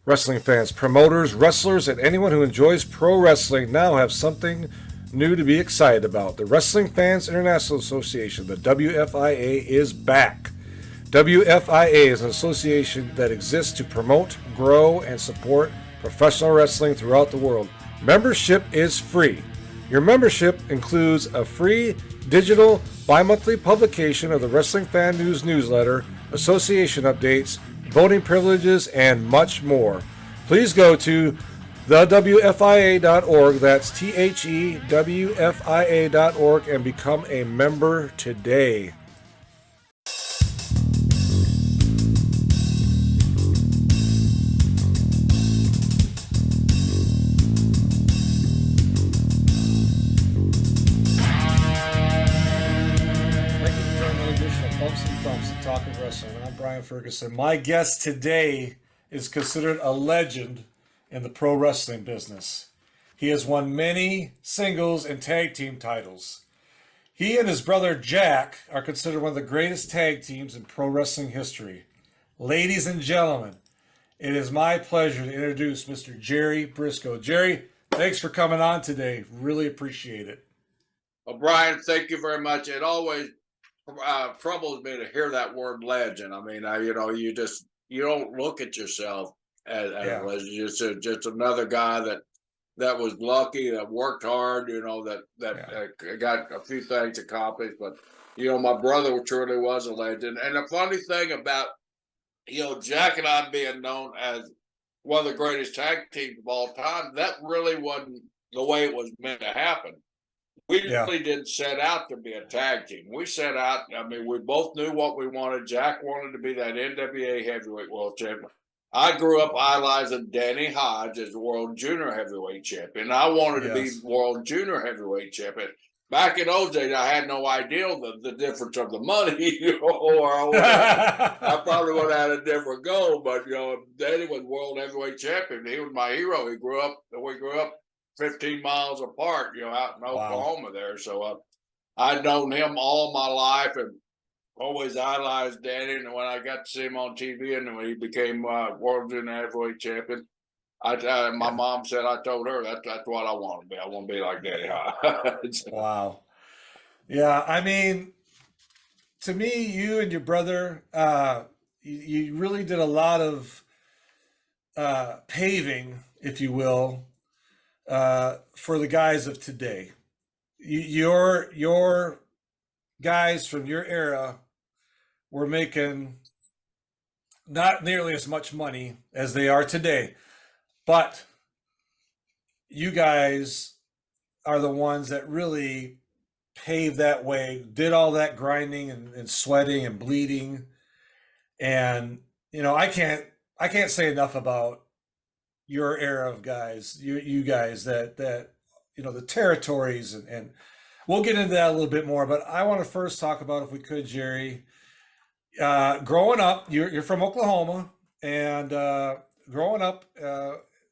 Wrestling fans, promoters, wrestlers, and anyone who enjoys pro wrestling now have something new to be excited about. The Wrestling Fans International Association, the WFIA, is back. WFIA is an association that exists to promote, grow, and support professional wrestling throughout the world. Membership is free. Your membership includes a free digital bi-monthly publication of the Wrestling Fan News newsletter, association updates, voting privileges, and much more. Please go to thewfia.org, that's THEWFIA.org, and become a member today. Talking Wrestling. I'm Brian Ferguson. My guest today is considered a legend in the pro wrestling business. He has won many singles and tag team titles. He and his brother Jack are considered one of the greatest tag teams in pro wrestling history. Ladies and gentlemen, it is my pleasure to introduce Mr. Gerry Brisco. Gerry, thanks for coming on today. Really appreciate it. Well, Brian, thank you very much. It always troubles me to hear that word legend. I mean, you don't look at yourself as a legend. You're just another guy that was lucky, that worked hard, that got a few things accomplished. But, my brother truly was a legend. And the funny thing about, Jack and I being known as one of the greatest tag teams of all time, that really wasn't the way it was meant to happen. We really didn't set out to be a tag team. We set out, we both knew what we wanted. Jack wanted to be that NWA heavyweight world champion. I grew up idolizing Danny Hodge as the world junior heavyweight champion. I wanted to be world junior heavyweight champion. Back in those days, I had no idea the difference of the money, or I probably would have had a different goal. But, Danny was world heavyweight champion. He was my hero. We grew up 15 miles apart, out in Oklahoma there. So I'd known him all my life and always idolized Danny. And when I got to see him on TV and when he became world junior heavyweight champion, my mom said, I told her that's what I want to be. I want to be like Danny. Wow. Yeah, to me, you and your brother, you really did a lot of paving, if you will, for the guys of today. Your guys from your era were making not nearly as much money as they are today, but you guys are the ones that really paved that way, did all that grinding and sweating and bleeding. And, I can't say enough about your era of guys, you guys that the territories, and we'll get into that a little bit more. But I want to first talk about, if we could, Gerry, growing up. You're from Oklahoma, and growing up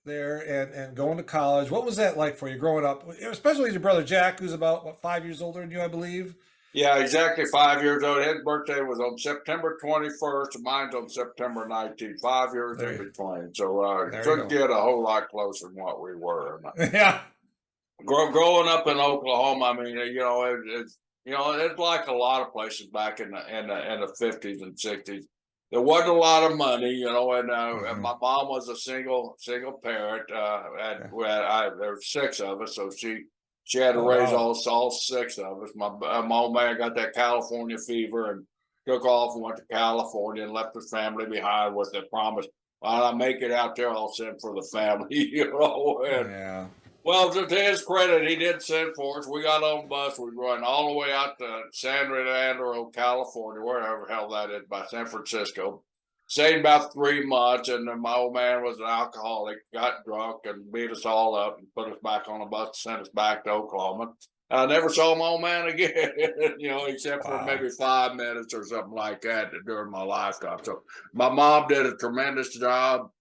there and going to college. What was that like for you growing up, especially your brother Jack, who's about 5 years older than you, I believe? Yeah, exactly 5 years old. His birthday was on September 21st. Mine's on September 19th. 5 years in between. So couldn't get a whole lot closer than what we were. Yeah. Growing up in Oklahoma, it's like a lot of places back in the 50s and 60s. There wasn't a lot of money, and my mom was a single parent. There were six of us, so she had to raise all six of us. My old man got that California fever and took off and went to California and left his family behind with the promise, "When I make it out there, I'll send for the family." Well, to his credit, he did send for us. We got on a bus. We ran all the way out to San Fernando, California, wherever the hell that is, by San Francisco. Stayed about 3 months, and then my old man was an alcoholic, got drunk, and beat us all up and put us back on a bus and sent us back to Oklahoma. And I never saw my old man again, except for maybe 5 minutes or something like that during my lifetime. So my mom did a tremendous job.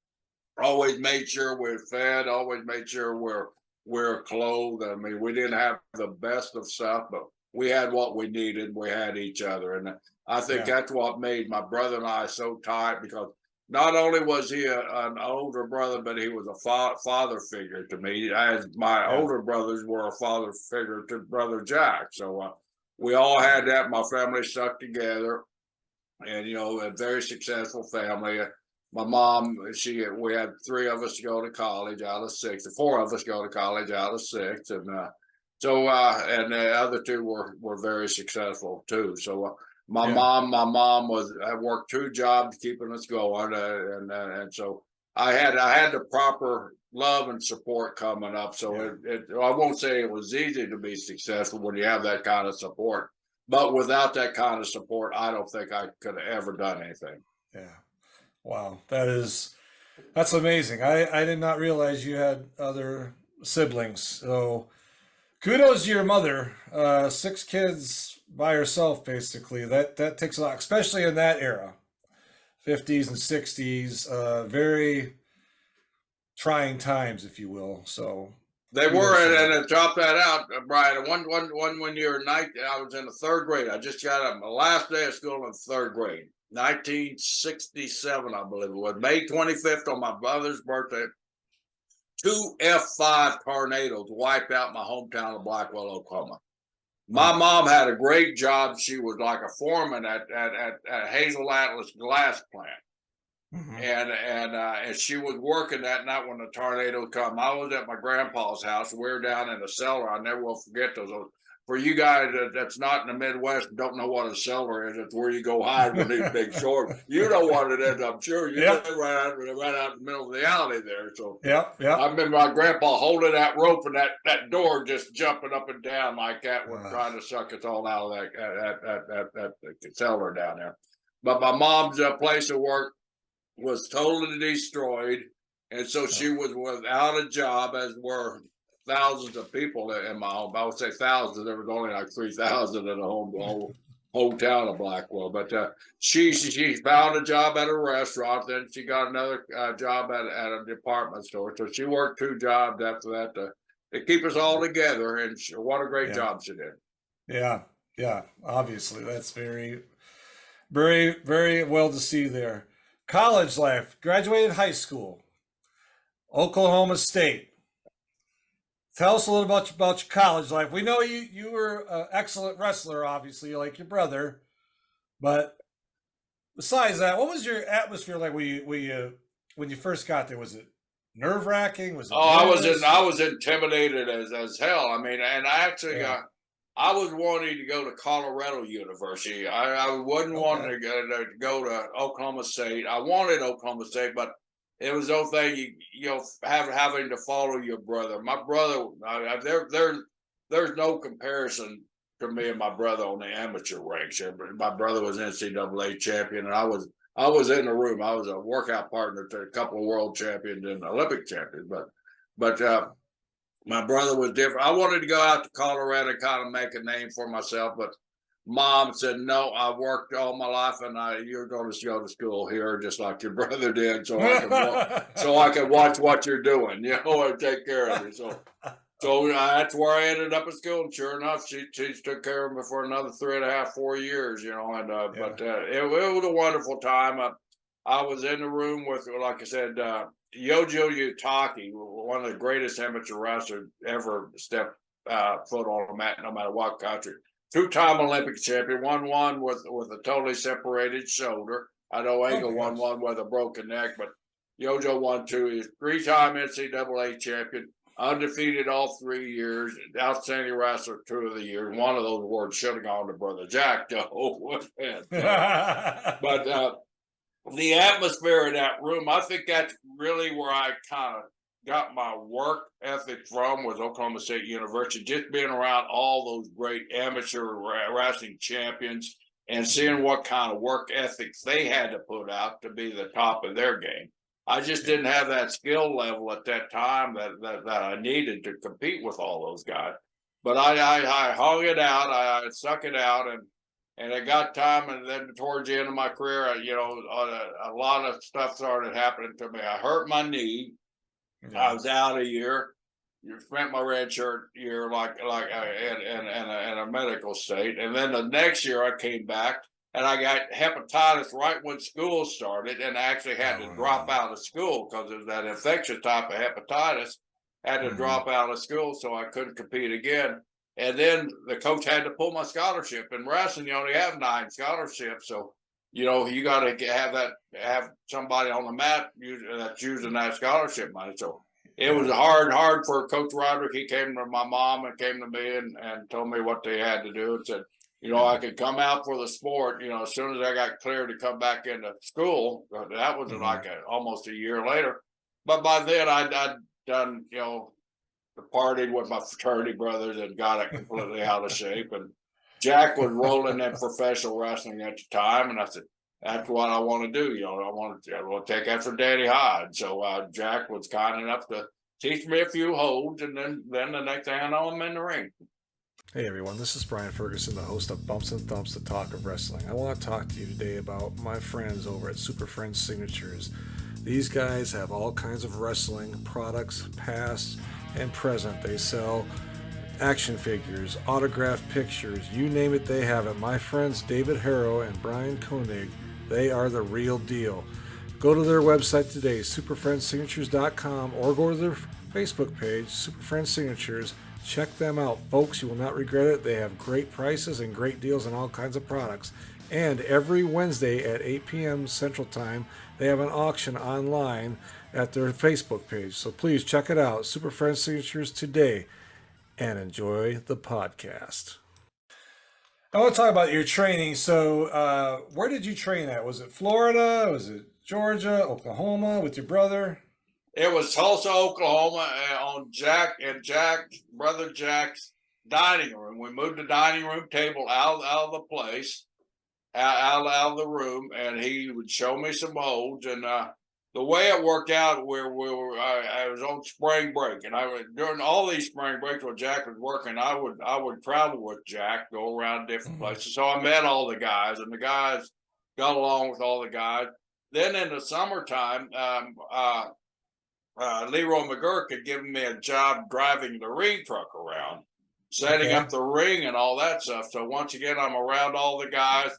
Always made sure we're fed, always made sure we're clothed. We didn't have the best of stuff, but we had what we needed. We had each other. And I think that's what made my brother and I so tight, because not only was he an older brother, but he was a father figure to me, as my older brothers were a father figure to brother Jack. So we all had that. My family stuck together, and a very successful family. My mom, we had three of us go to college out of six. Four of us go to college out of six, and and the other two were very successful too. So my mom I worked two jobs keeping us going, and so I had the proper love and support coming up. So I won't say it was easy to be successful when you have that kind of support, but without that kind of support, I don't think I could have ever done anything. Yeah. Wow. That's amazing. I did not realize you had other siblings. So kudos to your mother. Six kids by herself, basically. That takes a lot, especially in that era, 50s and 60s. Very trying times, if you will. So they were, and to top that out, Brian. One year night, I was in the third grade. I just got up my last day of school in third grade, 1967, I believe it was, May 25th on my brother's birthday. Two F5 tornadoes wiped out my hometown of Blackwell, Oklahoma. My mom had a great job. She was like a foreman at Hazel Atlas glass plant. Mm-hmm. And she was working that night when the tornado come. I was at my grandpa's house. We were down in the cellar. I never will forget those. For you guys that's not in the Midwest and don't know what a cellar is, it's where you go hide with these big storms. You know what it is, I'm sure. You live right out in the middle of the alley there. So I remember my grandpa holding that rope and that door just jumping up and down like that, was trying to suck us all out of that cellar down there. But my mom's place of work was totally destroyed, and so she was without a job, as were thousands of people in my home. I would say thousands. There was only like 3,000 in the whole town of Blackwell. But she found a job at a restaurant. Then she got another job at a department store. So she worked two jobs after that to keep us all together. And what a great job she did. Yeah. Obviously, that's very, very, very well to see there. College life, graduated high school, Oklahoma State. Tell us a little about your college life. We know you were an excellent wrestler, obviously, like your brother. But besides that, what was your atmosphere like when you first got there? Was it nerve-wracking? Was it I was intimidated as hell. I mean, and I actually I was wanting to go to Colorado University. I wasn't wanting to go to Oklahoma State. I wanted Oklahoma State, but it was the thing having to follow your brother. My brother, there's no comparison to me and my brother on the amateur ranks. My brother was NCAA champion, and I was in the room. I was a workout partner to a couple of world champions and Olympic champions, but my brother was different. I wanted to go out to Colorado and kind of make a name for myself, but Mom said, "No, I worked all my life, and you're going to go to school here, just like your brother did, so I can watch what you're doing, and take care of you." So that's where I ended up at school. And sure enough, she took care of me for another 3.5, 4 years, But it was a wonderful time. I was in the room with, like I said, Yojo Utaki, one of the greatest amateur wrestlers ever stepped foot on a mat, no matter what country. Two-time Olympic champion, won one with a totally separated shoulder. I know Angle won one with a broken neck, but Yojo won two. He's three-time NCAA champion, undefeated all 3 years, outstanding wrestler 2 of the year. One of those awards should have gone to Brother Jack, though. But the atmosphere in that room, I think that's really where I kind of got my work ethic from, was Oklahoma State University. Just being around all those great amateur wrestling champions and seeing what kind of work ethics they had to put out to be the top of their game. I just didn't have that skill level at that time that I needed to compete with all those guys. But I hung it out. I stuck it out, and it got time. And then towards the end of my career, a lot of stuff started happening to me. I hurt my knee. I was out a year. You spent my red shirt year in a medical state, and then the next year I came back and I got hepatitis right when school started, and I actually had to drop out of school because of that infectious type of hepatitis. Had to drop out of school, so I couldn't compete again. And then the coach had to pull my scholarship. In wrestling, you only have 9 scholarships, so you know you got to have somebody on the mat that's using that scholarship money. So it was hard for Coach Roderick. He came to my mom and came to me and told me what they had to do and said, you know, I could come out for the sport, you know, as soon as I got cleared to come back into school. That was like almost a year later. But by then I'd done, you know, partied with my fraternity brothers and got it completely out of shape. And Jack was rolling in professional wrestling at the time. And I said, that's what I want to do. You know, I want to take after Daddy Hyde. So Jack was kind enough to teach me a few holds. And then the next thing I know, I'm in the ring. Hey everyone, this is Brian Ferguson, the host of Bumps and Thumps, the talk of wrestling. I want to talk to you today about my friends over at Superfriends Signatures. These guys have all kinds of wrestling products, past and present. They sell action figures, autographed pictures, you name it, they have it. My friends David Harrow and Brian Koenig, they are the real deal. Go to their website today, superfriendssignatures.com, or go to their Facebook page, Superfriends Signatures. Check them out, folks. You will not regret it. They have great prices and great deals on all kinds of products. And every Wednesday at 8 p.m. Central Time, they have an auction online at their Facebook page. So please check it out, Superfriends Signatures today, and enjoy the podcast. I want to talk about your training. So where did you train at? Was it Florida? Was it Georgia, Oklahoma with your brother? It was Tulsa, Oklahoma, on brother Jack's dining room. We moved the dining room table out of the place, out of the room, and he would show me some holds. And the way it worked out, I was on spring break, and during all these spring breaks when Jack was working, I would travel with Jack, go around different places. So I met all the guys, and the guys got along with all the guys. Then in the summertime, Leroy McGurk had given me a job driving the ring truck around, setting up the ring and all that stuff. So once again, I'm around all the guys.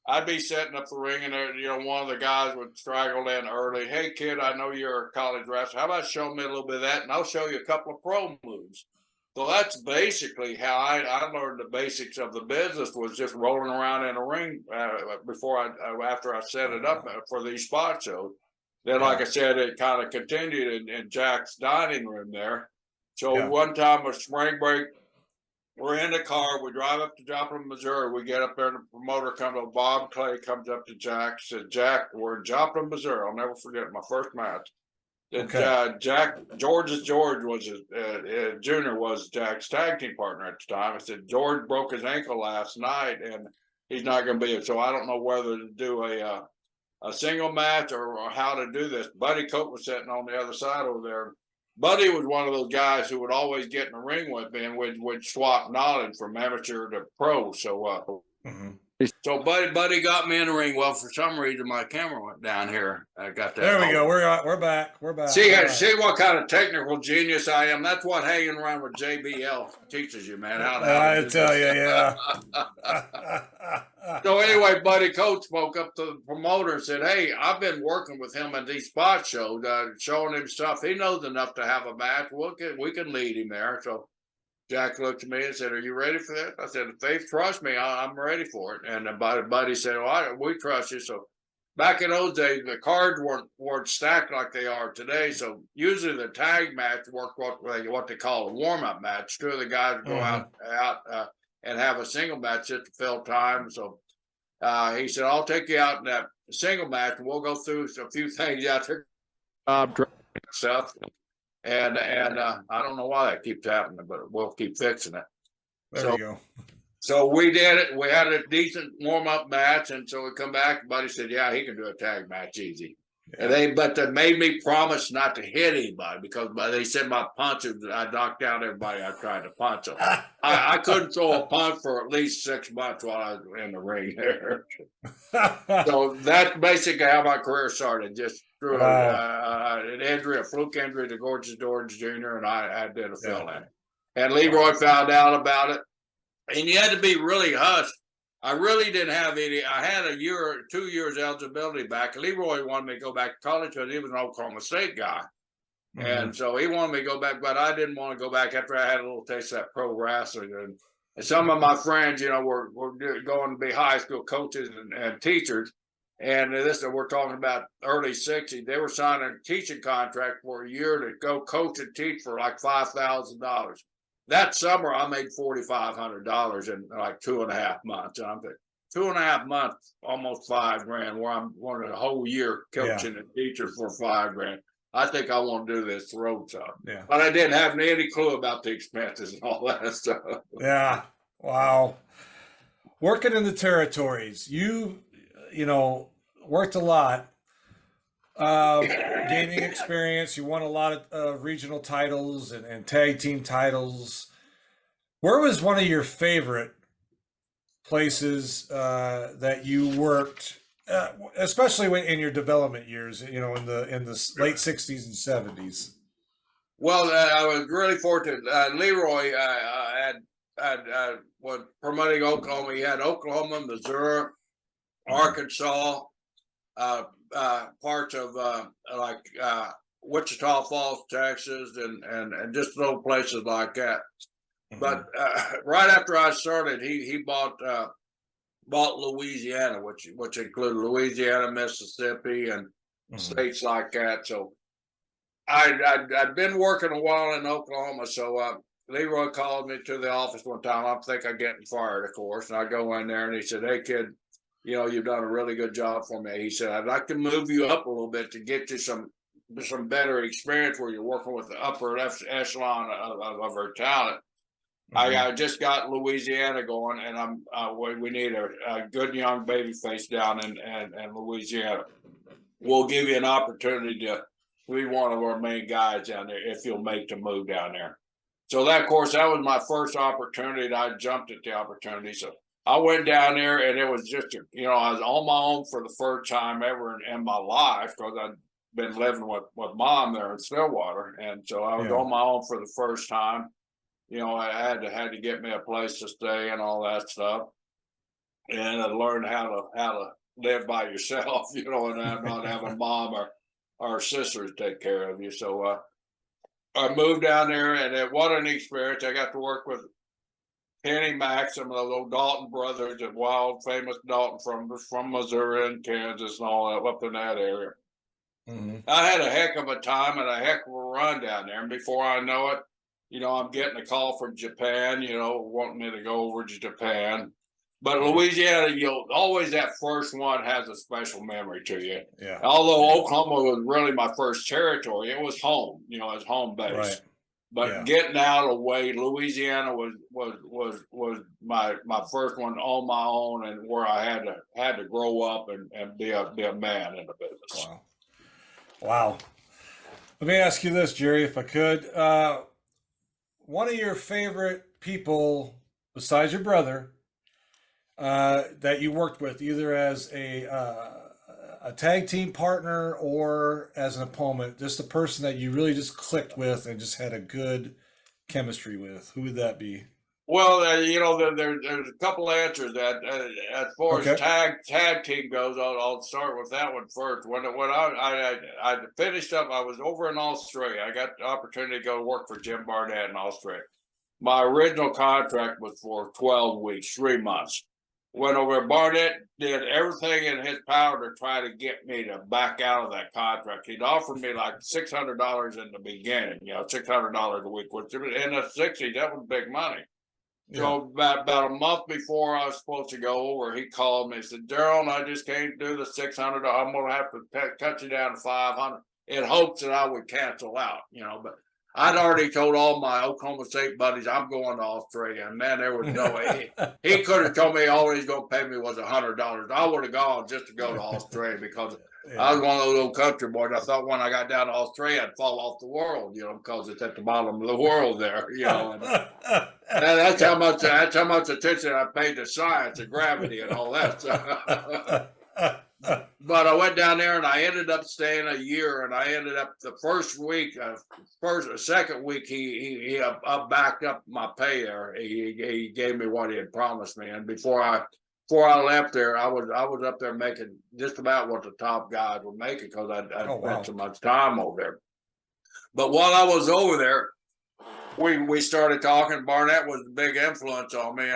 I'd be setting up the ring, and you know, one of the guys would straggle in early. Hey, kid, I know you're a college wrestler. How about show me a little bit of that, and I'll show you a couple of pro moves. So that's basically how I learned the basics of the business, was just rolling around in a ring after I set it up for these spot shows. Then, like I said, it kind of continued in Jack's dining room there. So one time with spring break, we're in the car. We drive up to Joplin, Missouri. We get up there, and the promoter comes up. Bob Clay comes up to Jack, said, "Jack, we're in Joplin, Missouri." I'll never forget my first match. George was Junior was Jack's tag team partner at the time. I said, "George broke his ankle last night, and he's not going to be it. So I don't know whether to do a single match or how to do this." Buddy Cope was sitting on the other side over there. Buddy was one of those guys who would always get in the ring with me, and we'd swap knowledge from amateur to pro. So so Buddy got me in the ring. Well, for some reason my camera went down here. I got that. There we go. We're back. See what kind of technical genius I am. That's what hanging around with JBL teaches you, man. I tell you, yeah. So anyway, Buddy Coach spoke up to the promoter and said, "Hey, I've been working with him at these spot shows, showing him stuff. He knows enough to have a match. We can lead him there." So Jack looked at me and said, "Are you ready for that?" I said, "If they trust me, I'm ready for it." And Buddy said, "Well, we trust you." So back in those days, the cards weren't stacked like they are today. So usually the tag match worked what they call a warm-up match. Two of the guys go out and have a single match just to fill time. So he said, "I'll take you out in that single match, and we'll go through a few things out there, stuff." And I don't know why that keeps happening, but we'll keep fixing it. There we go. So we did it. We had a decent warm-up match, and so we come back. Buddy said, "Yeah, he can do a tag match easy." Yeah. But they made me promise not to hit anybody because they said my punches, I knocked out everybody I tried to punch them. I couldn't throw a punch for at least 6 months while I was in the ring there. So that's basically how my career started. Just through an injury, a fluke injury to Gorgeous George Jr., and I did a fill-in. And Leroy found out about it. And you had to be really hushed I really didn't have any. I had a year or 2 years eligibility back. Leroy wanted me to go back to college because he was an Oklahoma State guy. And so he wanted me to go back, but I didn't want to go back after I had a little taste of that pro wrestling. And some of my friends, were going to be high school coaches and teachers. And we're talking about early 60s. They were signing a teaching contract for a year to go coach and teach for like $5,000. That summer, I made $4,500 in like 2.5 months. And I'm thinking, 2.5 months, almost $5,000, where I'm wanting a whole year coaching and teaching for $5,000. I think I want to do this road stuff. Yeah. But I didn't have any clue about the expenses and all that stuff. Yeah. Wow. Working in the territories, you worked a lot. Gaining experience. You won a lot of regional titles and tag team titles. Where was one of your favorite places that you worked? Especially in your development years, in the late 60s and 70s. Well, I was really fortunate. Leroy was promoting Oklahoma. He had Oklahoma, Missouri, Arkansas, parts of Wichita Falls, Texas, and just little places like that. But right after I started, he bought Louisiana, which included Louisiana, Mississippi, and states like that. So I'd been working a while in Oklahoma. So Leroy called me to the office one time. I think I'm getting fired, of course. And I go in there and he said, "Hey, kid, you've done a really good job for me." He said, "I'd like to move you up a little bit to get you some better experience where you're working with the upper echelon of our talent." I just got Louisiana going, and we need a good young baby face down in Louisiana. We'll give you an opportunity to be one of our main guys down there if you'll make the move down there. So that, of course, that was my first opportunity, and I jumped at the opportunity. So I went down there, and it was just, I was on my own for the first time ever in my life, because I'd been living with Mom there in Stillwater. And so I was on my own for the first time. I had to get me a place to stay and all that stuff, and I learned how to live by yourself, and not having Mom or sisters take care of you. So I moved down there, and what an experience! I got to work with Kenny Mack, some of those old Dalton brothers, and wild famous Dalton from Missouri and Kansas and all that, up in that area. I had a heck of a time and a heck of a run down there, and before I know it, I'm getting a call from Japan, wanting me to go over to Japan. But Louisiana, always that first one has a special memory to you. Yeah. Although Oklahoma was really my first territory, it was home, it's home base. Right. But getting out of the way, Louisiana was my first one on my own, and where I had to grow up and be a man in the business. Wow. Let me ask you this, Gerry, if I could. One of your favorite people, besides your brother, that you worked with, either as a tag team partner or as an opponent, just a person that you really just clicked with and just had a good chemistry with, who would that be? Well, there's a couple answers that as far as tag team goes. I'll start with that one first. When I finished up, I was over in Australia. I got the opportunity to go work for Jim Barnett in Australia. My original contract was for 12 weeks, 3 months. Went over. Barnett did everything in his power to try to get me to back out of that contract. He'd offered me like $600 in the beginning, $600 a week, which in the 60s, that was big money. So about a month before I was supposed to go over, he called me and said, "Gerald, I just can't do the $600. I'm going to have to cut you down to $500 in hopes that I would cancel out, But I'd already told all my Oklahoma State buddies I'm going to Australia, and man, there was no way. He could have told me all he's going to pay me was $100. I would have gone just to go to Australia because I was one of those little country boys. I thought when I got down to Australia, I'd fall off the world, because it's at the bottom of the world there, And that's how much attention I paid to science and gravity and all that stuff. But I went down there and I ended up staying a year, and I ended up the second week he backed up my pay there. He gave me what he had promised me, and before before I left there, I was up there making just about what the top guys were making because I spent so much time over there. But while I was over there, we started talking. Barnett was a big influence on me,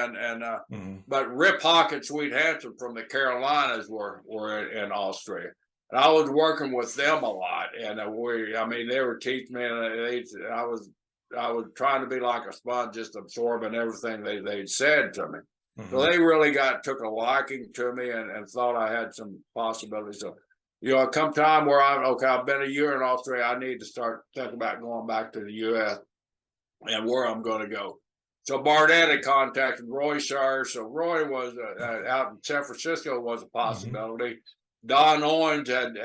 but Rip Hawk and Sweet Hanson from the Carolinas were in Austria, and I was working with them a lot. And they were teaching me, and I was trying to be like a sponge, just absorbing everything they said to me. So they really took a liking to me and thought I had some possibilities. So, come time where I've been a year in Australia, I need to start thinking about going back to the U.S. and where I'm going to go. So Barnett had contacted Roy Shire. So Roy was out in San Francisco was a possibility. Don Owens had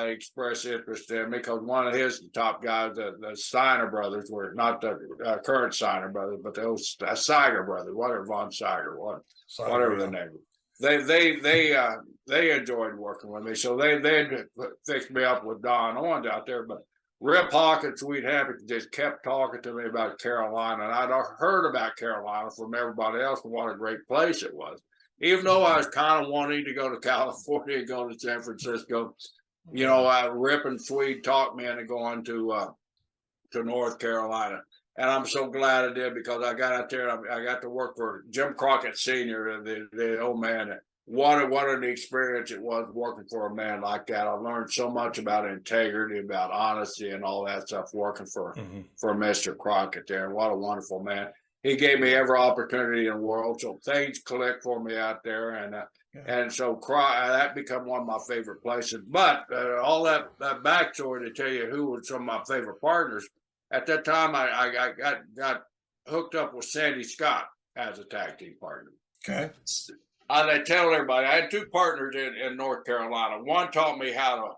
expressed interest in me because one of his top guys, the Steiner brothers, were not the current Steiner brothers, but those Siger brothers, whatever Von Siger was, whatever the name was. They enjoyed working with me, so they fixed me up with Don Owens out there. But Rip Hawk and Sweet Happy just kept talking to me about Carolina, and I'd heard about Carolina from everybody else and what a great place it was. Even though I was kind of wanting to go to California and go to San Francisco, Rip and Sweet talked me into going to North Carolina. And I'm so glad I did because I got out there and I got to work for Jim Crockett Sr., the old man. What an experience it was working for a man like that. I learned so much about integrity, about honesty, and all that stuff working for Mr. Crockett there. And what a wonderful man. He gave me every opportunity in the world. So things clicked for me out there. And so that became one of my favorite places. But all that backstory to tell you who were some of my favorite partners, at that time I got hooked up with Sandy Scott as a tag team partner. Okay. I tell everybody, I had two partners in North Carolina. One taught me how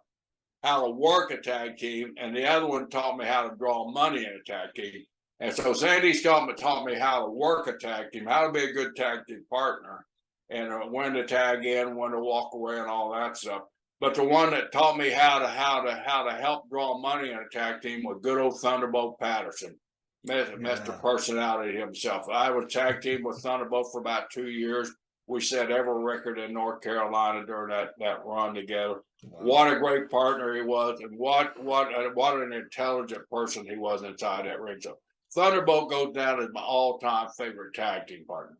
to work a tag team, and the other one taught me how to draw money in a tag team. And so Sandy Scott taught me how to work a tag team, how to be a good tag team partner, and when to tag in, when to walk away, and all that stuff. But the one that taught me how to help draw money in a tag team was good old Thunderbolt Patterson, Mr. Personality himself. I was tag team with Thunderbolt for about 2 years. We set every record in North Carolina during that run together. Wow. What a great partner he was, and what an intelligent person he was inside that ring. So Thunderbolt goes down as my all-time favorite tag team partner.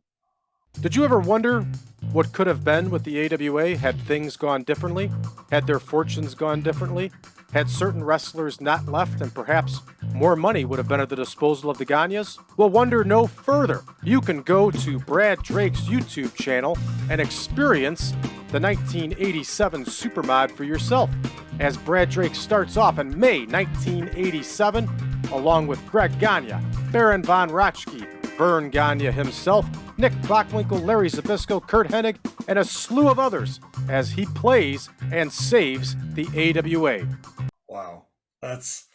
Did you ever wonder what could have been with the AWA had things gone differently? Had their fortunes gone differently? Had certain wrestlers not left and perhaps more money would have been at the disposal of the Gagnes? Well, wonder no further. You can go to Brad Drake's YouTube channel and experience the 1987 Supermod for yourself, as Brad Drake starts off in May 1987 along with Greg Gagne, Baron Von Raschke, Vern Gagne himself, Nick Bockwinkel, Larry Zbyszko, Kurt Hennig, and a slew of others as he plays and saves the AWA. Wow, that's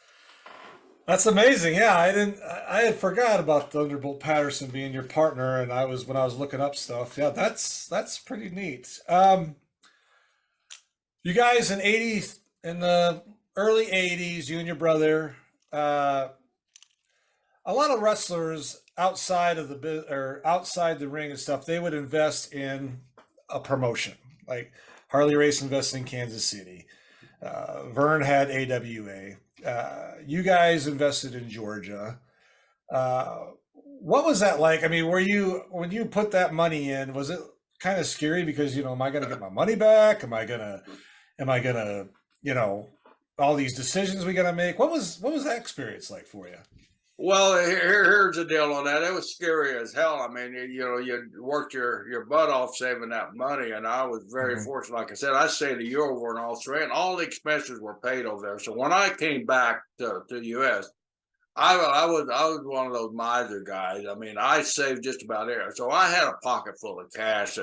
amazing. Yeah, I had forgot about Thunderbolt Patterson being your partner, and when I was looking up stuff. Yeah, that's pretty neat. You guys in the early 80s, you and your brother, a lot of wrestlers outside of the ring and stuff, they would invest in a promotion. Like Harley Race invested in Kansas City. Vern had AWA. You guys invested in Georgia. What was that like? I mean, when you put that money in, was it kind of scary because, am I going to get my money back? Am I gonna, all these decisions we got to make? What was that experience like for you? Well, here's the deal on that. It was scary as hell. I mean, you worked your butt off saving that money, and I was very fortunate. Like I said, I stayed a year over in Australia, and all the expenses were paid over there. So when I came back to the U.S., I was one of those miser guys. I mean, I saved just about everything. So I had a pocket full of cash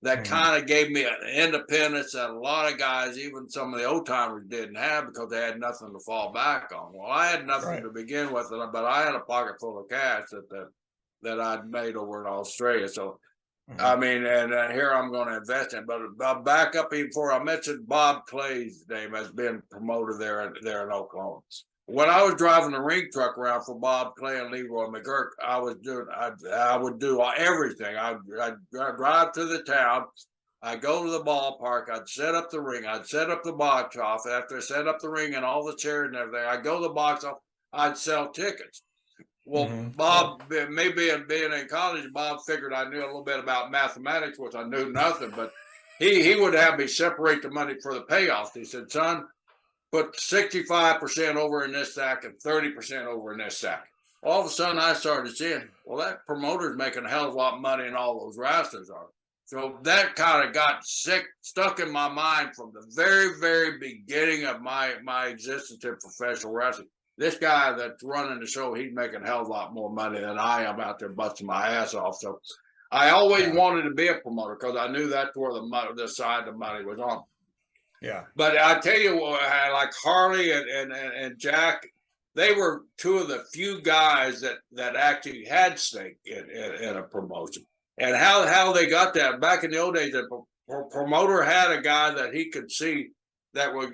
that kind of gave me an independence that a lot of guys, even some of the old timers, didn't have because they had nothing to fall back on. Well, I had nothing to begin with, but I had a pocket full of cash that I'd made over in Australia. So, I mean, and here I'm going to invest in. But I'll back up even before I mentioned Bob Clay's name as being promoted there in Oklahoma. when I was driving the ring truck around for Bob Clay and Leroy McGurk, I would do everything. I'd drive to the town. I'd go to the ballpark. I'd set up the ring. I'd set up the box off. After I set up the ring and all the chairs and everything, I'd go to the box off. I'd sell tickets. Well, Bob, maybe being in college, Bob figured I knew a little bit about mathematics, which I knew nothing, but he would have me separate the money for the payoff. He said, son, put 65% over in this sack and 30% over in this sack. All of a sudden, I started seeing, well, that promoter's making a hell of a lot of money, and all those wrestlers are. So that kind of got stuck in my mind from the very, very beginning of my existence in professional wrestling. This guy that's running the show, he's making a hell of a lot more money than I am out there busting my ass off. So I always wanted to be a promoter because I knew that's where the side of the money was on. Yeah. But I tell you what, like Harley and Jack, they were two of the few guys that actually had stake in a promotion. And how they got that back in the old days, the promoter had a guy that he could see that was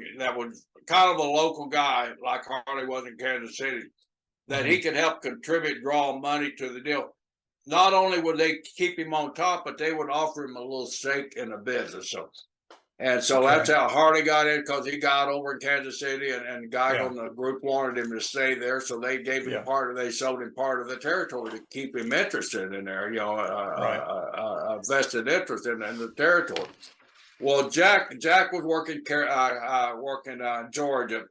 kind of a local guy like Harley was in Kansas City, that he could help contribute, draw money to the deal. Not only would they keep him on top, but they would offer him a little stake in the business. So that's how Harley got in, because he got over in Kansas City, and guys on the group wanted him to stay there, so they gave him they sold him part of the territory to keep him interested in there, a vested interest in the territory. Well, Jack was working Georgia.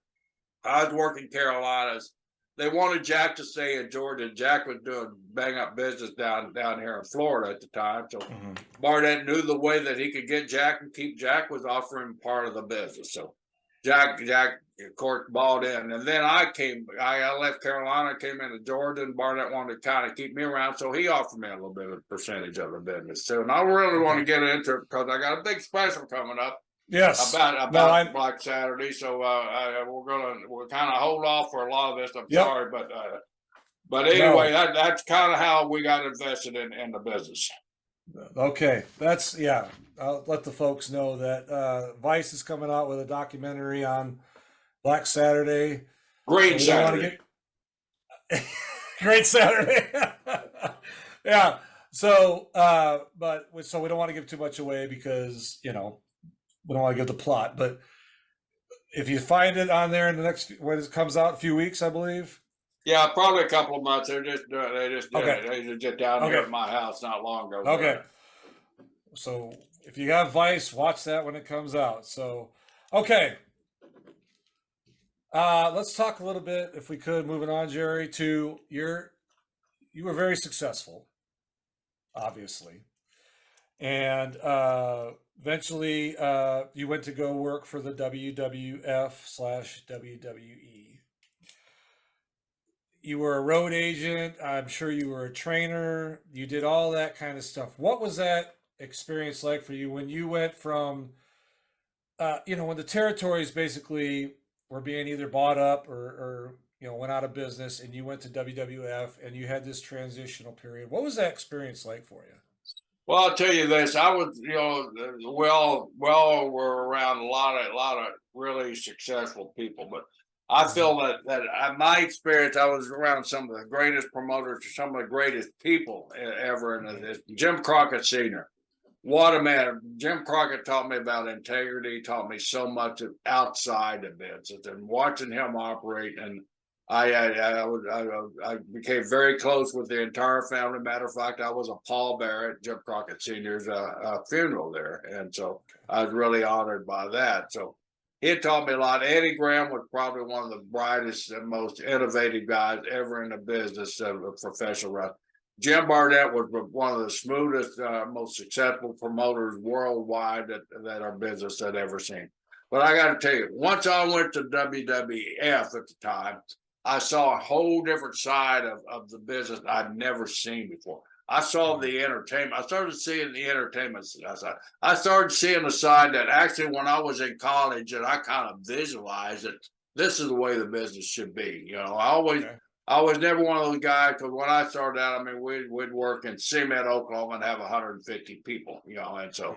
I was working Carolinas. They wanted Jack to stay in Georgia. Jack was doing bang up business down here in Florida at the time. So Barnett knew the way that he could get Jack and keep Jack was offering part of the business. So Jack of course bought in. And then I left Carolina, came into Georgia, and Barnett wanted to kind of keep me around. So he offered me a little bit of a percentage of the business too. And I really want to get into it because I got a big special coming up. Yes. About Black Saturday, so we're kind of hold off for a lot of this. I'm sorry, but anyway, that's kind of how we got invested in the business. Okay, I'll let the folks know that Vice is coming out with a documentary on Black Saturday. Great Saturday. Great Saturday. Yeah. So, so we don't want to give too much away because we don't want to give the plot, but if you find it on there in the next when it comes out in a few weeks, I believe. Yeah, probably a couple of months. They just down here at my house not long ago. Okay. So if you got Vice, watch that when it comes out. So, okay. Let's talk a little bit, if we could, moving on, Gerry, to you were very successful, obviously. And eventually, you went to go work for the WWF/WWE. You were a road agent. I'm sure you were a trainer. You did all that kind of stuff. What was that experience like for you when you went from, when the territories basically were being either bought up or went out of business, and you went to WWF and you had this transitional period? What was that experience like for you? Well, I'll tell you this. I was, we all were around a lot of really successful people, but I feel that my experience, I was around some of the greatest promoters, some of the greatest people ever. And Jim Crockett Sr. What a man. Jim Crockett taught me about integrity. He taught me so much outside of business, and watching him operate. And I became very close with the entire family. Matter of fact, I was a pallbearer at Jim Crockett Sr.'s funeral there. And so I was really honored by that. So he taught me a lot. Eddie Graham was probably one of the brightest and most innovative guys ever in the business of professional wrestling. Jim Barnett was one of the smoothest, most successful promoters worldwide that our business had ever seen. But I got to tell you, once I went to WWF at the time, I saw a whole different side of the business I'd never seen before. I saw the entertainment. I started seeing the entertainment side. I started seeing the side that actually when I was in college, and I kind of visualized it, this is the way the business should be. I was never one of those guys, because when I started out, I mean, we'd work in Cement, Oklahoma, and have 150 people, and so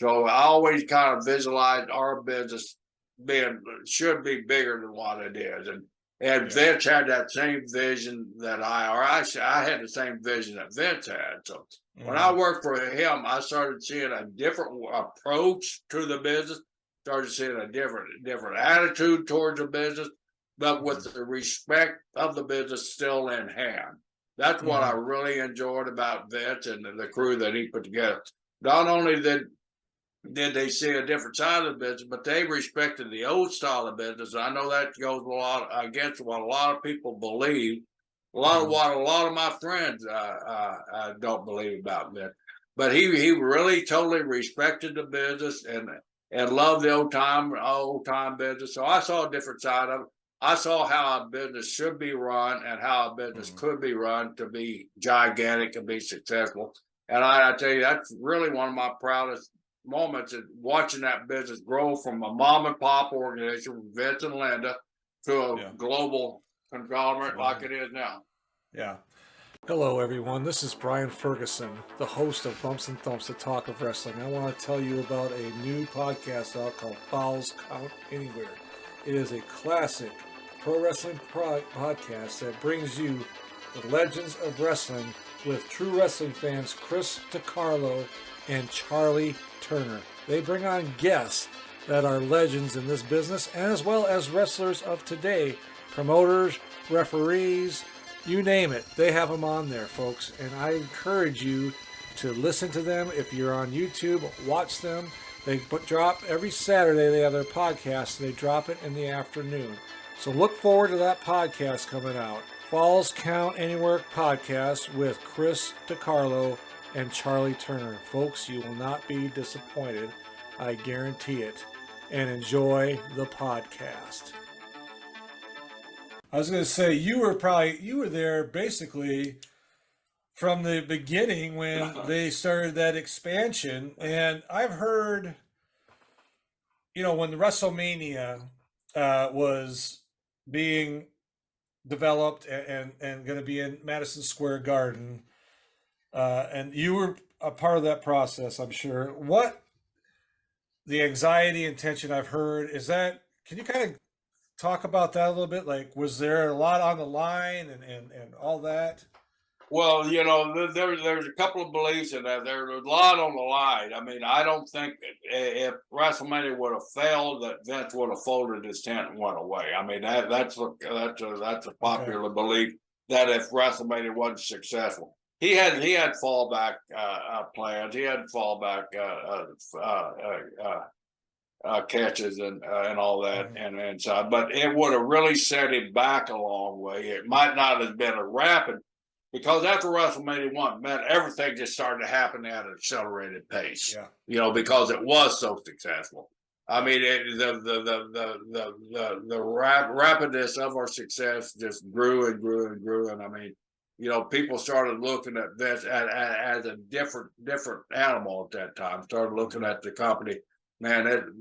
I always kind of visualized our business should be bigger than what it is. And Vince had that same vision that I had the same vision that Vince had. So when I worked for him, I started seeing a different approach to the business, started seeing a different attitude towards the business, but with the respect of the business still in hand. That's what I really enjoyed about Vince and the crew that he put together. Not only did they see a different side of the business, but they respected the old style of business. I know that goes a lot against what a lot of people believe. A lot of what a lot of my friends don't believe about that. But he really totally respected the business and loved the old time business. So I saw a different side of it. I saw how a business should be run and how a business could be run to be gigantic and be successful. And I tell you, that's really one of my proudest moments in watching that business grow from a mom and pop organization, Vince and Linda, to a global conglomerate like it is now. Yeah. Hello, everyone. This is Brian Ferguson, the host of Bumps and Thumps, the talk of wrestling. I want to tell you about a new podcast out called Falls Count Anywhere. It is a classic pro wrestling podcast that brings you the legends of wrestling with true wrestling fans Chris DiCarlo and Charlie Turner. They bring on guests that are legends in this business, as well as wrestlers of today, promoters, referees, you name it. They have them on there, folks. And I encourage you to listen to them. If you're on YouTube, watch them. They drop every Saturday. They have their podcast. They drop it in the afternoon. So look forward to that podcast coming out. Falls Count Anywhere podcast with Chris DiCarlo and Charlie Turner. Folks, you will not be disappointed. I guarantee it. And enjoy the podcast. I was going to say, you were there basically from the beginning when they started that expansion. And I've heard, when the WrestleMania was being developed and going to be in Madison Square Garden, and you were a part of that process, I'm sure. What the anxiety and tension I've heard is that, can you kind of talk about that a little bit? Like, was there a lot on the line and all that? Well, there's a couple of beliefs in that. There's a lot on the line. I mean, I don't think if WrestleMania would have failed, that Vince would have folded his tent and went away. I mean, that's a popular belief that if WrestleMania wasn't successful, he had fallback plans. He had fallback catches and all that and so, but it would have really set him back a long way. It might not have been a rapid, because after WrestleMania 1, man, everything just started to happen at an accelerated pace. Yeah. Because it was so successful. I mean, the rapidness of our success just grew and grew and grew, and I mean, people started looking at this as a different animal at that time. Started looking at the company. Man,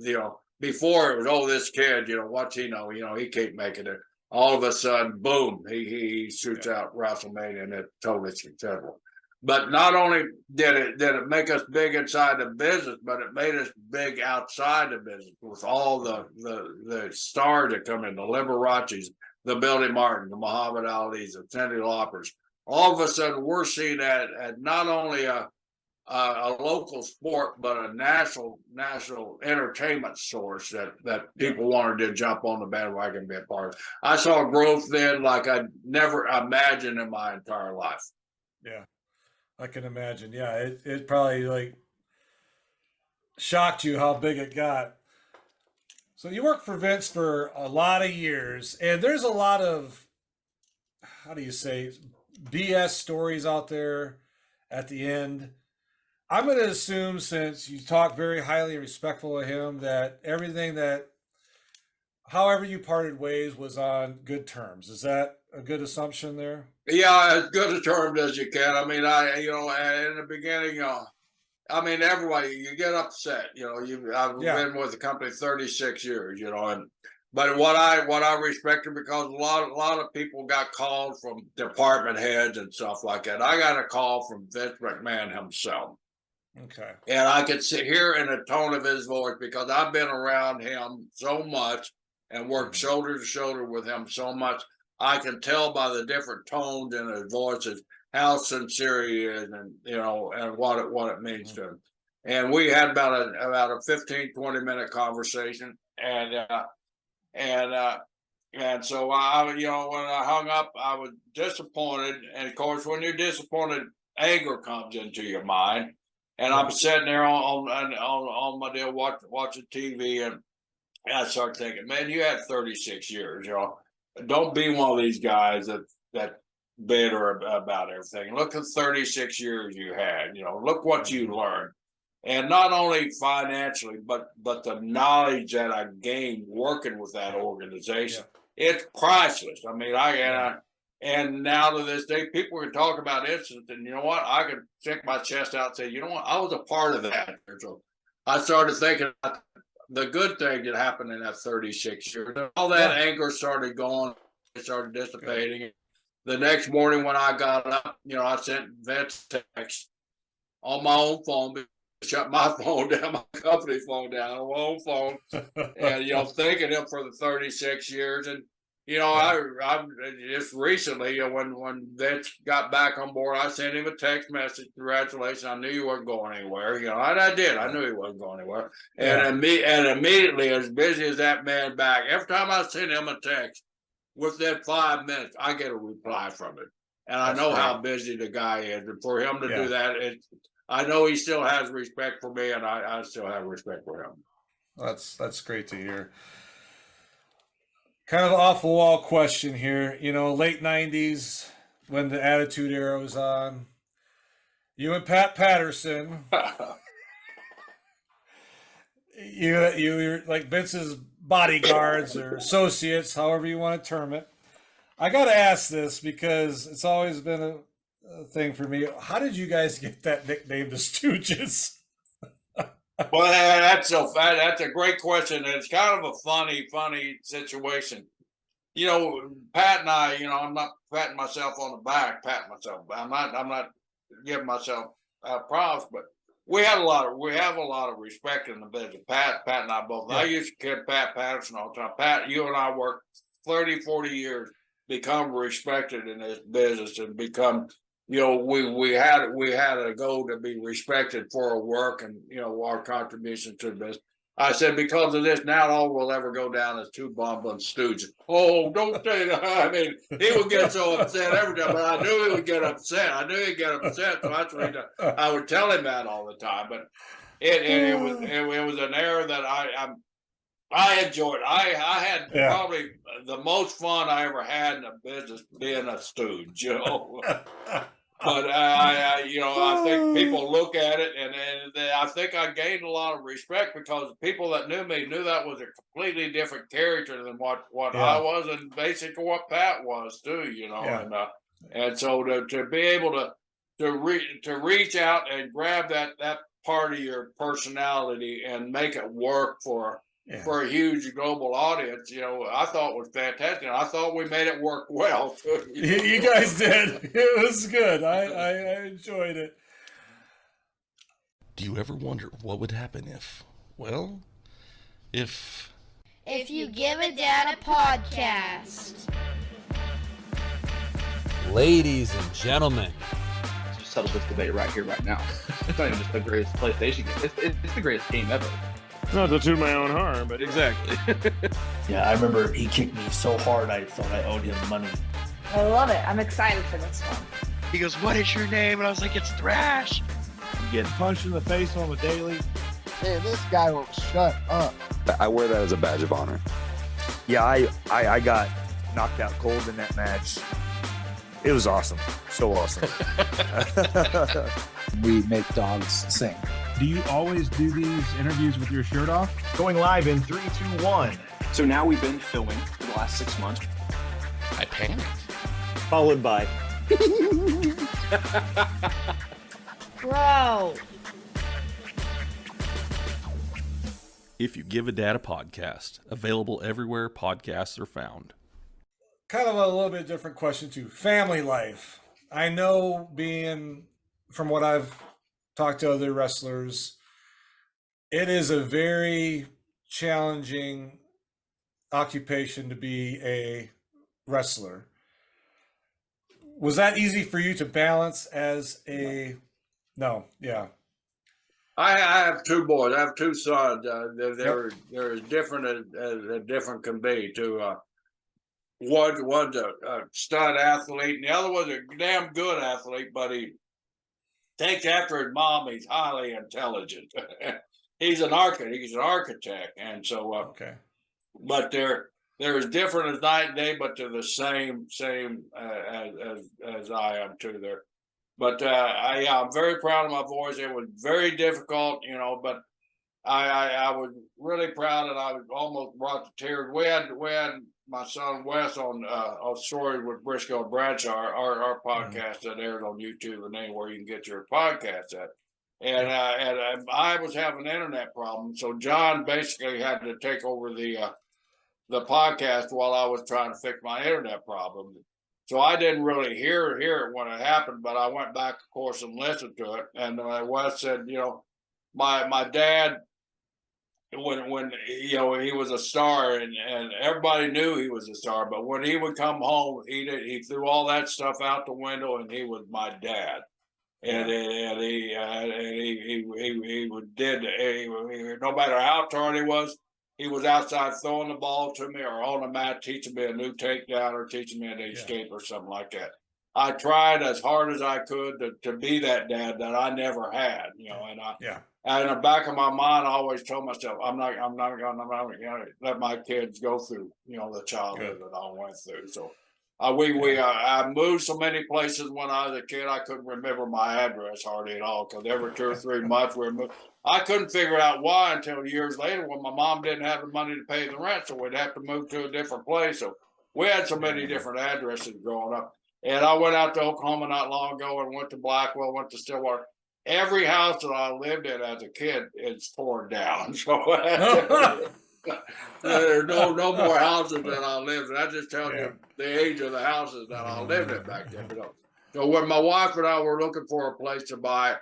before it was, this kid, what's he know? He can't make it. All of a sudden, boom, he shoots out WrestleMania, and it's totally successful. But not only did it make us big inside the business, but it made us big outside the business with all the stars that come in, the Liberace's, the Billy Martin, the Muhammad Ali's, the Cyndi Laupers. All of a sudden, we're seen at not only a local sport, but a national entertainment source that people wanted to jump on the bandwagon and be a part of. I saw growth then like I'd never imagined in my entire life. Yeah, I can imagine. Yeah, it probably shocked you how big it got. So you worked for Vince for a lot of years, and there's a lot of, how do you say, BS stories out there at the end. I'm going to assume, since you talk very highly and respectful of him, that everything however you parted ways was on good terms. Is that a good assumption there? Yeah, as good a terms as you can. I mean, in the beginning, everybody, you get upset. I've been with the company 36 years, but what I respected, because a lot of people got called from department heads and stuff like that. I got a call from Vince McMahon himself. Okay. And I could hear in the tone of his voice, because I've been around him so much and worked shoulder to shoulder with him so much. I can tell by the different tones in his voices how sincere he is, and and what it means to him. And we had about a 15-20 minute conversation, and so I, when I hung up, I was disappointed. And of course, when you're disappointed, anger comes into your mind. And I'm sitting there on my deal watching TV, and I start thinking, man, you had 36 years. Don't be one of these guys that bitter about everything. Look at 36 years you had. Look what you learned. And not only financially, but the knowledge that I gained working with that organization, it's priceless. I mean, and now to this day, people can talk about incidents, and you know what? I can stick my chest out and say, you know what? I was a part of that. So I started thinking about the good thing that happened in that 36 years. All that anger started going, it started dissipating. The next morning when I got up, I sent Vince text on my own phone. Shut my phone down, my company phone down, on my own phone, and thanking him for the 36 years. And I just recently, when Vince got back on board, I sent him a text message, congratulations. I knew you weren't going anywhere. And I did. I knew he wasn't going anywhere. And immediately, as busy as that man back, every time I send him a text, within 5 minutes, I get a reply from him. And I know how busy the guy is. And for him to do that, I know he still has respect for me, and I still have respect for him. That's great to hear. Kind of off the wall question here. Late 90s when the Attitude Era was on. You and Pat Patterson. You're like Vince's bodyguards or associates, however you want to term it. I got to ask this because it's always been a thing for me. How did you guys get that nickname, the Stooges? Well, that's a great question. It's kind of a funny situation. Pat and I, I'm not patting myself on the back, I'm not giving myself props, but we have a lot of respect in the business. Pat and I both. I used to kid Pat Patterson all the time. Pat, you and I worked 30, 40 years, become respected in this business, and become, we had a goal to be respected for our work and our contribution to the business. I said, because of this, now all will ever go down as two bumbling stooges. Oh, don't say that. I mean, he would get so upset every time, but I knew he would get upset. So that's the reason I would tell him that all the time. But it was an era that I enjoyed. I had probably the most fun I ever had in the business being a stooge, But I think people look at it, and I think I gained a lot of respect because the people that knew me knew that was a completely different character than what I was, and basically what Pat was too. And so to be able to reach out and grab that part of your personality and make it work for a huge global audience, I thought was fantastic. I thought we made it work well too. You guys did. It was good. I enjoyed it. Do you ever wonder what would happen if you give a dad a podcast? Ladies and gentlemen, let's just settle this debate right here, right now. It's not even just the greatest PlayStation game. It's the greatest game ever. Not to toot my own horn, but exactly. Yeah, I remember he kicked me so hard I thought I owed him money. I love it. I'm excited for this one. He goes, "What is your name?" And I was like, "It's Thrash." I'm getting punched in the face on the daily. Man, this guy won't shut up. I wear that as a badge of honor. Yeah, I got knocked out cold in that match. It was awesome. So awesome. We make dogs sing. Do you always do these interviews with your shirt off? Going live in 3, 2, 1. So now we've been filming for the last 6 months. I panicked. Followed by. Bro. If You Give a Dad a Podcast, available everywhere podcasts are found. Kind of a little bit different question too. Family life. I know, being from what I've talked to other wrestlers, it is a very challenging occupation to be a wrestler. Was that easy for you to balance as a? No, yeah. I have two boys. I have two sons. They're as different as a different can be. One's a stud athlete, and the other one's a damn good athlete, but he takes after his mom. He's highly intelligent. He's an architect, and so okay. But they're as different as night and day, but they're the same as I am too. But I'm very proud of my boys. It was very difficult, but I was really proud, and I was almost brought to tears. We had my son Wes on Stories with Brisco and Bradshaw, our podcast that airs on YouTube and anywhere you can get your podcast at. And I was having an internet problem, so John basically had to take over the podcast while I was trying to fix my internet problem. So I didn't really hear it when it happened, but I went back, of course, and listened to it. And Wes said, my dad, when he was a star, and everybody knew he was a star, but when he would come home, he threw all that stuff out the window, and he was my dad. And he no matter how tired he was outside throwing the ball to me or on the mat, teaching me a new takedown or teaching me an escape or something like that. I tried as hard as I could to be that dad that I never had, and in the back of my mind, I always told myself, I'm not gonna let my kids go through, the childhood that I went through. So I moved so many places when I was a kid, I couldn't remember my address hardly at all, because every 2 or 3 months we moved. I couldn't figure out why until years later when my mom didn't have the money to pay the rent, so we'd have to move to a different place. So we had so many different addresses growing up. And I went out to Oklahoma not long ago and went to Blackwell, went to Stillwater. Every house that I lived in as a kid is torn down. So there's no more houses that I lived in. I just tell you the age of the houses that I lived in back then. So when my wife and I were looking for a place to buy,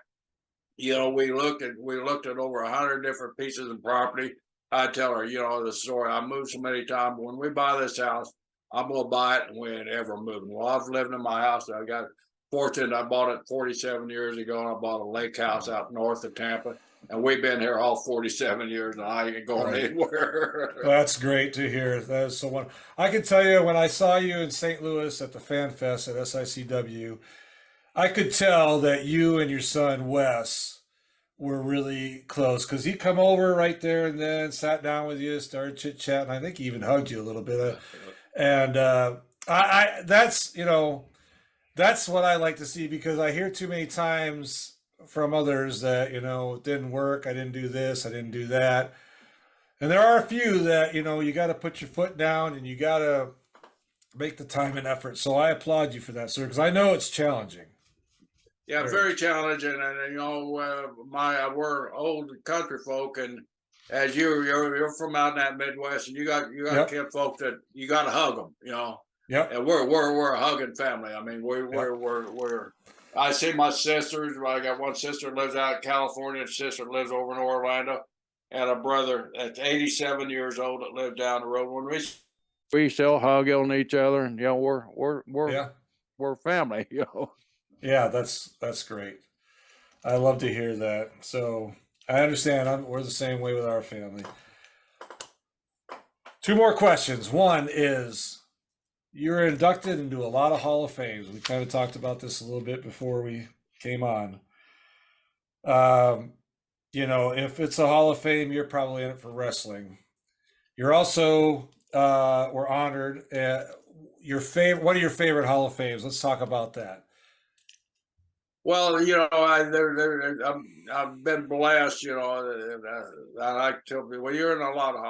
we looked at over 100 different pieces of property. I tell her, the story. I moved so many times. When we buy this house, I'm gonna buy it, and we ain't ever moving. Well, I've lived in my house. I got fortunate. I bought it 47 years ago, and I bought a lake house out north of Tampa. And we've been here all 47 years, and I ain't going anywhere. That's great to hear. That is so wonderful. I can tell you, when I saw you in St. Louis at the Fan Fest at SICW, I could tell that you and your son Wes were really close, because he come over right there and then sat down with you, started chit chatting. I think he even hugged you a little bit. And that's that's what I like to see, because I hear too many times from others that, it didn't work. I didn't do this. I didn't do that. And there are a few that, you got to put your foot down and you got to make the time and effort. So I applaud you for that, sir, because I know it's challenging. Yeah, very challenging. And, we're old country folk, and as you're from out in that Midwest, and you got kid folk that you got to hug them, Yeah. And we're a hugging family. I mean, we're I see my sisters. I got one sister lives out in California, a sister lives over in Orlando, and a brother that's 87 years old that lives down the road. When we still hug on each other, and we're family, Yeah, that's great. I love to hear that. So I understand. We're the same way with our family. 2 more questions. One is, you're inducted into a lot of Hall of Fames. We kind of talked about this a little bit before we came on. If it's a Hall of Fame, you're probably in it for wrestling. You're also were honored. What are your favorite Hall of Fames? Let's talk about that. Well, I've been blessed, I like to tell people, you're in a lot of,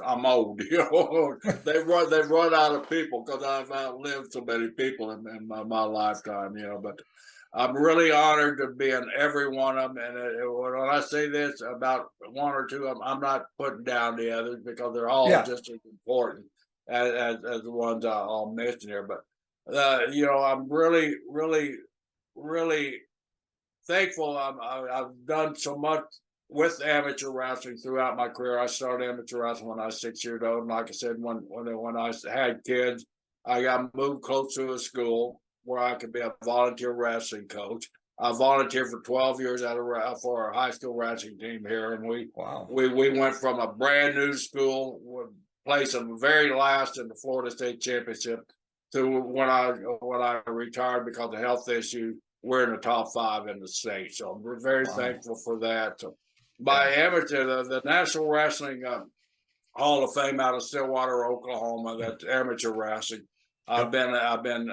I'm old, they've run out of people because I've outlived so many people in my lifetime, but I'm really honored to be in every one of them. And when I say this about 1 or 2 of them, I'm not putting down the others, because they're all just as important as the ones I'll mention here. But, I'm really, really, really thankful. I've done so much with amateur wrestling throughout my career. I started amateur wrestling when I was 6 years old, and like I said, when I had kids, I got moved close to a school where I could be a volunteer wrestling coach. I volunteered for 12 years for our high school wrestling team here, and we went from a brand new school, placed them very last in the Florida State Championship, to when I retired because of health issues. We're in the top 5 in the state, so we're very thankful for that. So, by amateur, the National Wrestling Hall of Fame out of Stillwater, Oklahoma. That's amateur wrestling. I've been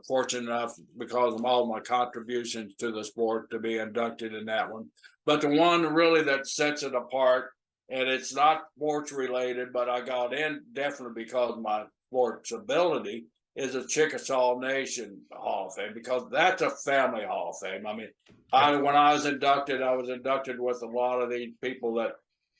fortunate enough because of all my contributions to the sport to be inducted in that one. But the one really that sets it apart, and it's not sports related, but I got in definitely because of my sports ability, is the Chickasaw Nation Hall of Fame, because that's a family Hall of Fame. I mean, when I was inducted with a lot of these people that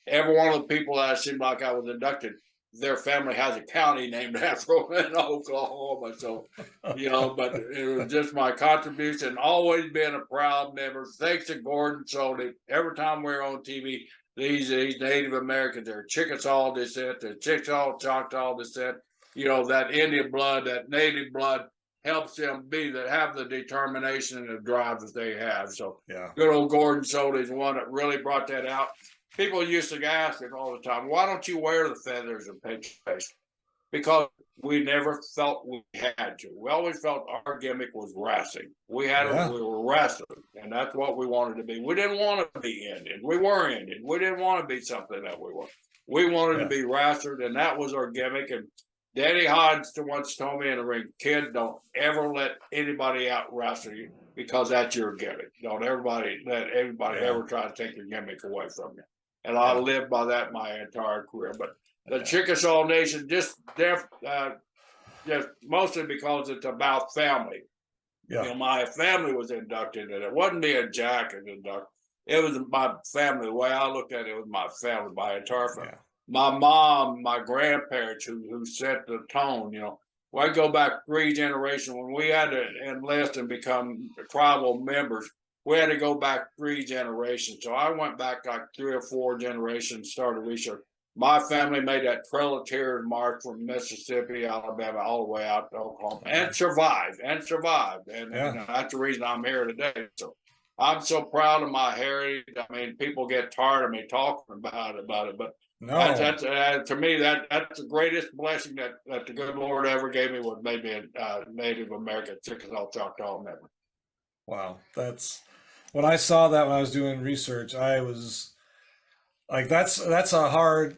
every one of the people that seemed like I was inducted, their family has a county named after them in Oklahoma. So, but it was just my contribution, always been a proud member. Thanks to Gordon Soley. Every time we're on TV, these Native Americans, they're Chickasaw descent, they're Chickasaw, Choctaw descent. That Indian blood, that Native blood helps them have the determination and the drive that they have. So, good old Gordon Soley is the one that really brought that out. People used to ask it all the time, why don't you wear the feathers and pinch face? Because we never felt we had to. We always felt our gimmick was wrestling. We were wrestling, and that's what we wanted to be. We didn't want to be Indian. We were Indian. We didn't want to be something that we were. We wanted to be wrestlers, and that was our gimmick. And Danny Hodge once told me in the ring, kid, don't ever let anybody out wrestle you because that's your gimmick. Don't let everybody ever try to take your gimmick away from you. And I lived by that my entire career. But the Chickasaw Nation, just mostly because it's about family. My family was inducted, and it wasn't me and Jack as inducted. It was my family. The way I looked at it, was my family, my entire family. My mom, my grandparents who set the tone, I go back 3 generations. When we had to enlist and become tribal members, we had to go back 3 generations. So I went back like 3 or 4 generations, started research. My family made that Trail of Tears march from Mississippi, Alabama, all the way out to Oklahoma, and survived. And that's the reason I'm here today. So I'm so proud of my heritage. I mean, people get tired of me talking about it, but that's to me, that's the greatest blessing that the good Lord ever gave me, was made me a Native American Chickasaw Choctaw member. Wow, when I saw that when I was doing research, I was like, that's a hard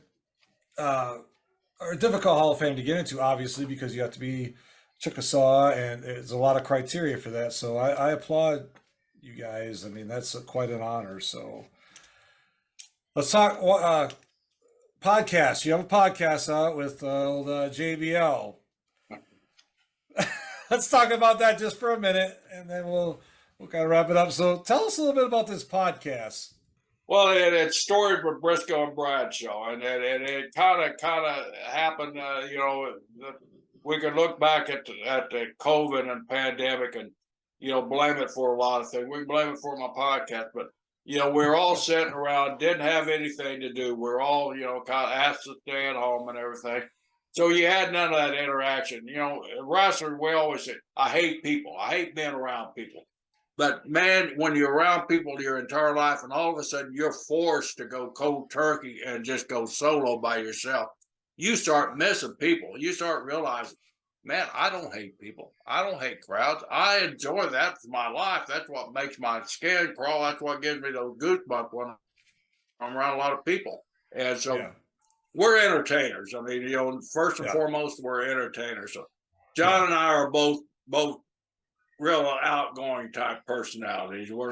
or difficult Hall of Fame to get into, obviously, because you have to be Chickasaw, and there's a lot of criteria for that. So I applaud you guys. I mean, that's quite an honor. So let's talk podcast. You have a podcast out with old JBL. Let's talk about that just for a minute, and then we'll kind of wrap it up. So tell us a little bit about this podcast. Well, it's Stories with Brisco and Bradshaw, and it kind of happened. We could look back at the COVID and pandemic, and blame it for a lot of things. We can blame it for my podcast, but we're all sitting around, didn't have anything to do. We're all kind of asked to stay at home and everything. So you had none of that interaction. Wrestlers, we always say, I hate people. I hate being around people. But man, when you're around people your entire life, and all of a sudden you're forced to go cold turkey and just go solo by yourself, you start missing people. You start realizing, man, I don't hate people. I don't hate crowds. I enjoy that for my life. That's what makes my skin crawl. That's what gives me those goosebumps when I'm around a lot of people. And so we're entertainers. I mean, first and foremost, we're entertainers. So John and I are both real outgoing type personalities. We're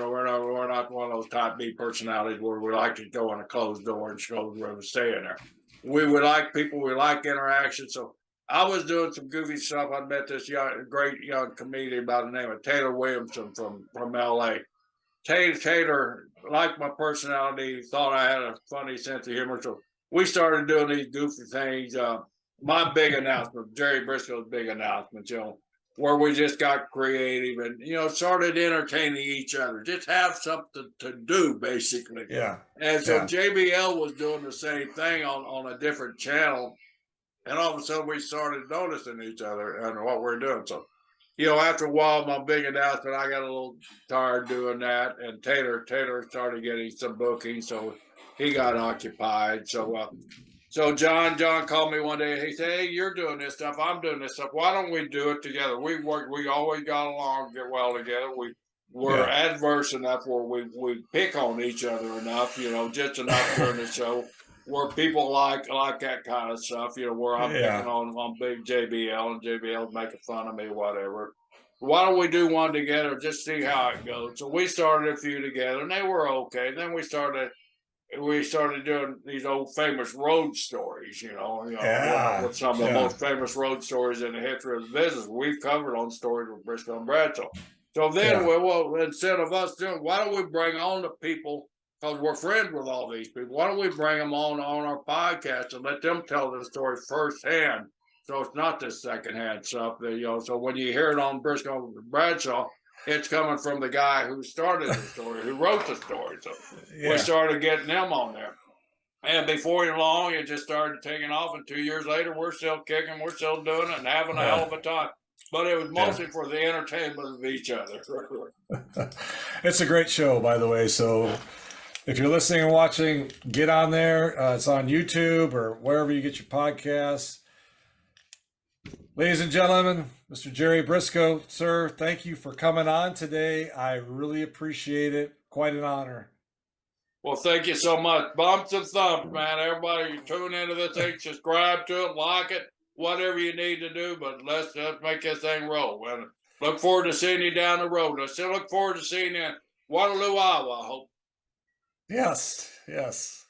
not one of those type B personalities where we like to go in a closed door and go where we stay in there. We like people. We like interaction. So I was doing some goofy stuff. I met this great young comedian by the name of Taylor Williamson from LA. Taylor liked my personality, thought I had a funny sense of humor. So we started doing these goofy things. My big announcement, Gerry Brisco's big announcement, where we just got creative and, started entertaining each other. Just have something to do, basically. Yeah. And so JBL was doing the same thing on a different channel. And all of a sudden we started noticing each other and what we're doing. So, after a while, my big announcement, I got a little tired doing that. And Taylor started getting some bookings, so he got occupied. So John called me one day. He said, "Hey, you're doing this stuff. I'm doing this stuff. Why don't we do it together? We always got along, get well together. We're adverse enough where we pick on each other enough, just enough during the show where people like that kind of stuff, where I'm picking on big JBL and JBL's making fun of me, whatever. Why don't we do one together, just see how it goes?" So we started a few together, and they were okay. Then we started doing these old famous road stories, with some of the most famous road stories in the history of the business. We've covered on stories with Brisco and Bradshaw. So then, instead of us doing, why don't we bring on the people, because we're friends with all these people, why don't we bring them on our podcast and let them tell the story firsthand? So it's not this secondhand stuff that, so when you hear it on Brisco and Bradshaw, it's coming from the guy who started the story, who wrote the story. So we started getting them on there. And before long, it just started taking off. And 2 years later, we're still kicking, we're still doing it and having a hell of a time. But it was mostly for the entertainment of each other. It's a great show, by the way. So if you're listening and watching, get on there. It's on YouTube or wherever you get your podcasts. Ladies and gentlemen, Mr. Gerry Brisco, sir, thank you for coming on today. I really appreciate it. Quite an honor. Well, thank you so much. Bumps and thumps, man. Everybody tune into this thing, subscribe to it, like it, whatever you need to do, but let's make this thing roll. And look forward to seeing you down the road. I still look forward to seeing you in Waterloo, Iowa, I hope. Yes.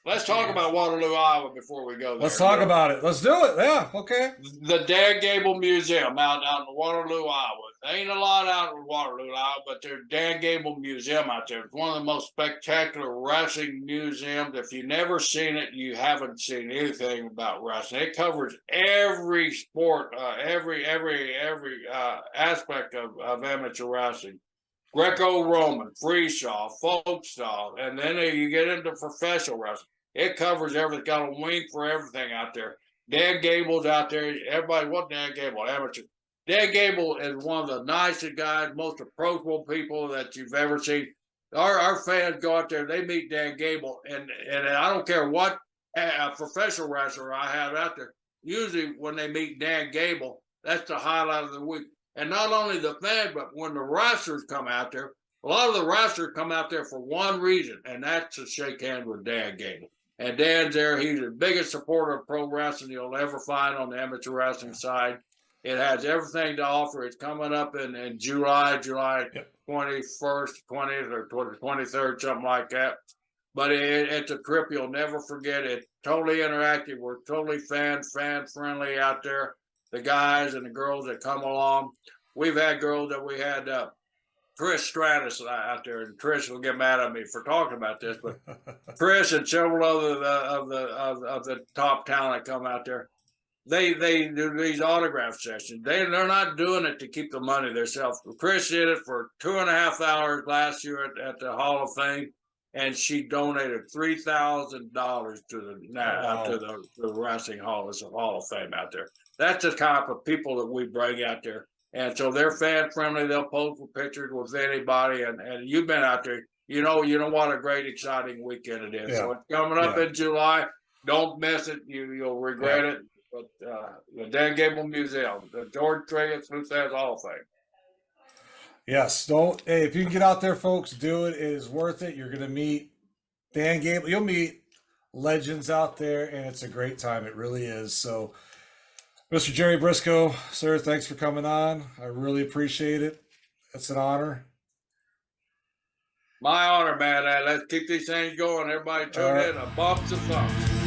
Let's talk about Waterloo, Iowa before we go there. Let's talk about it. Let's do it. Yeah, okay. The Dan Gable Museum out in Waterloo, Iowa. There ain't a lot out in Waterloo, Iowa, but there's Dan Gable Museum out there. It's one of the most spectacular wrestling museums. If you've never seen it, you haven't seen anything about wrestling. It covers every sport, every aspect of amateur wrestling. Greco-Roman, freestyle, folk style, and then you get into professional wrestling. It covers everything. Got a wing for everything out there. Dan Gable's out there. Everybody, what Dan Gable? Amateur. Dan Gable is one of the nicest guys, most approachable people that you've ever seen. Our fans go out there, they meet Dan Gable, and I don't care what professional wrestler I have out there. Usually when they meet Dan Gable, that's the highlight of the week. And not only the fans, but when the wrestlers come out there, a lot of the wrestlers come out there for one reason, and that's to shake hands with Dan Gable. And Dan's there. He's the biggest supporter of pro wrestling you'll ever find on the amateur wrestling side. It has everything to offer. It's coming up in July 21st, 20th, or 23rd, something like that. But it's a trip you'll never forget. It's totally interactive. We're totally fan-friendly out there. The guys and the girls that come along. We've had girls that we had Trish Stratus out there, and Trish will get mad at me for talking about this, but Trish and several other of the top talent come out there. They do these autograph sessions. They're not doing it to keep the money themselves. Trish did it for 2.5 hours last year at the Hall of Fame, and she donated $3,000 to the Wrestling Hall of Fame out there. That's the type of people that we bring out there. And so they're fan friendly. They'll pose for pictures with anybody. And you've been out there. You know what a great, exciting weekend it is. Yeah. So it's coming up in July. Don't miss it. You'll regret it. But the Dan Gable Museum, the George Trigger Smooth Hall of Fame. Yes. Hey, if you can get out there, folks, do it. It is worth it. You're going to meet Dan Gable. You'll meet legends out there, and it's a great time. It really is. So, Mr. Gerry Brisco, sir, thanks for coming on. I really appreciate it. It's an honor. My honor, man. Let's keep these things going. Everybody tune in. Bumps and thumps.